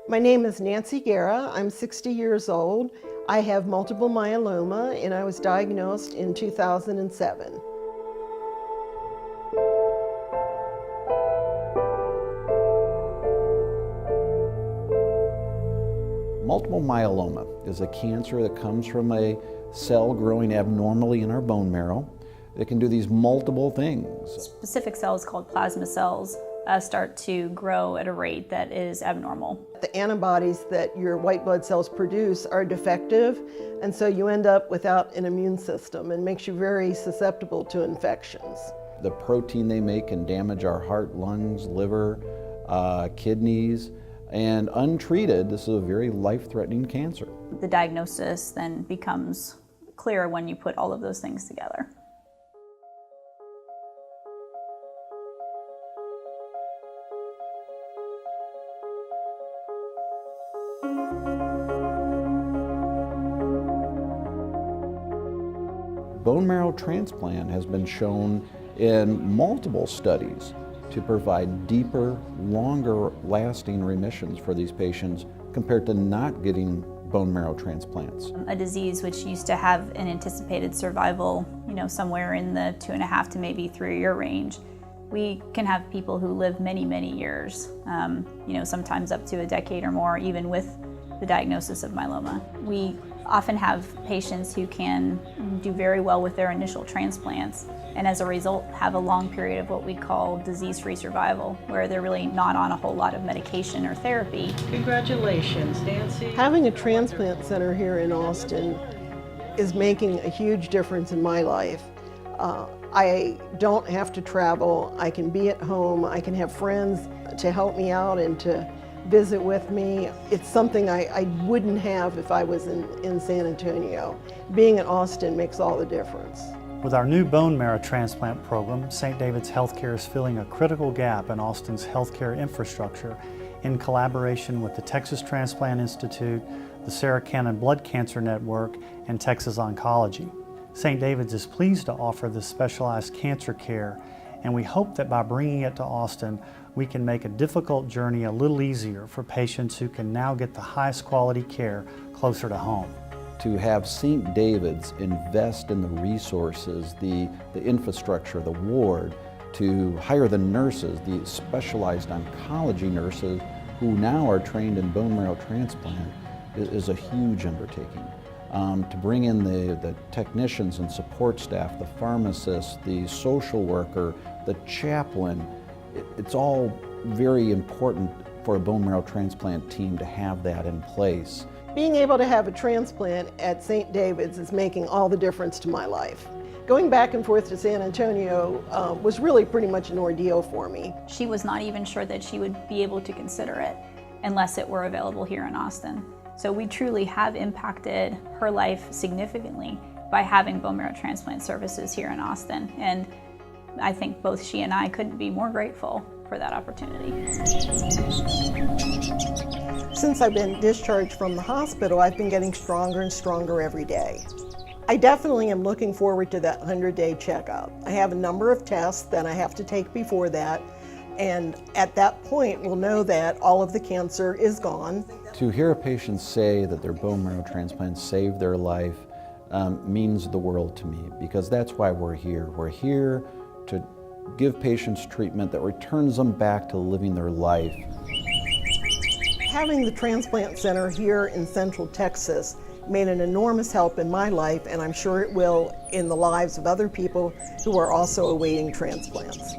My name is Nancy Guerra. I'm 60 years old. I have multiple myeloma and I was diagnosed in 2007. Multiple myeloma is a cancer that comes from a cell growing abnormally in our bone marrow. It can do these multiple things. Specific cells called plasma cells start to grow at a rate that is abnormal. The antibodies that your white blood cells produce are defective, and so you end up without an immune system and makes you very susceptible to infections. The protein they make can damage our heart, lungs, liver, kidneys, and untreated, this is a very life-threatening cancer. The diagnosis then becomes clear when you put all of those things together. Bone marrow transplant has been shown in multiple studies to provide deeper, longer lasting remissions for these patients compared to not getting bone marrow transplants. A disease which used to have an anticipated survival, somewhere in the 2.5 to maybe 3 year range. We can have people who live many, many years, sometimes up to a decade or more, even with the diagnosis of myeloma. We often have patients who can do very well with their initial transplants and as a result have a long period of what we call disease-free survival, where they're really not on a whole lot of medication or therapy. Congratulations, Nancy. Having a transplant center here in Austin is making a huge difference in my life. I don't have to travel, I can be at home, I can have friends to help me out and to visit with me. It's something I wouldn't have if I was in San Antonio. Being in Austin makes all the difference. With our new bone marrow transplant program, St. David's HealthCare is filling a critical gap in Austin's healthcare infrastructure in collaboration with the Texas Transplant Institute, the Sarah Cannon Blood Cancer Network, and Texas Oncology. St. David's is pleased to offer this specialized cancer care, and we hope that by bringing it to Austin, we can make a difficult journey a little easier for patients who can now get the highest quality care closer to home. To have St. David's invest in the resources, the infrastructure, the ward, to hire the nurses, the specialized oncology nurses who now are trained in bone marrow transplant is a huge undertaking. To bring in the technicians and support staff, the pharmacists, the social worker, the chaplain, it's all very important for a bone marrow transplant team to have that in place. Being able to have a transplant at St. David's is making all the difference to my life. Going back and forth to San Antonio was really pretty much an ordeal for me. She was not even sure that she would be able to consider it unless it were available here in Austin. So we truly have impacted her life significantly by having bone marrow transplant services here in Austin. And I think both she and I couldn't be more grateful for that opportunity. Since I've been discharged from the hospital, I've been getting stronger and stronger every day. I definitely am looking forward to that 100-day checkup. I have a number of tests that I have to take before that, and at that point we'll know that all of the cancer is gone. To hear a patient say that their bone marrow transplant saved their life means the world to me, because that's why we're here. We're here to give patients treatment that returns them back to living their life. Having the transplant center here in Central Texas made an enormous help in my life, and I'm sure it will in the lives of other people who are also awaiting transplants.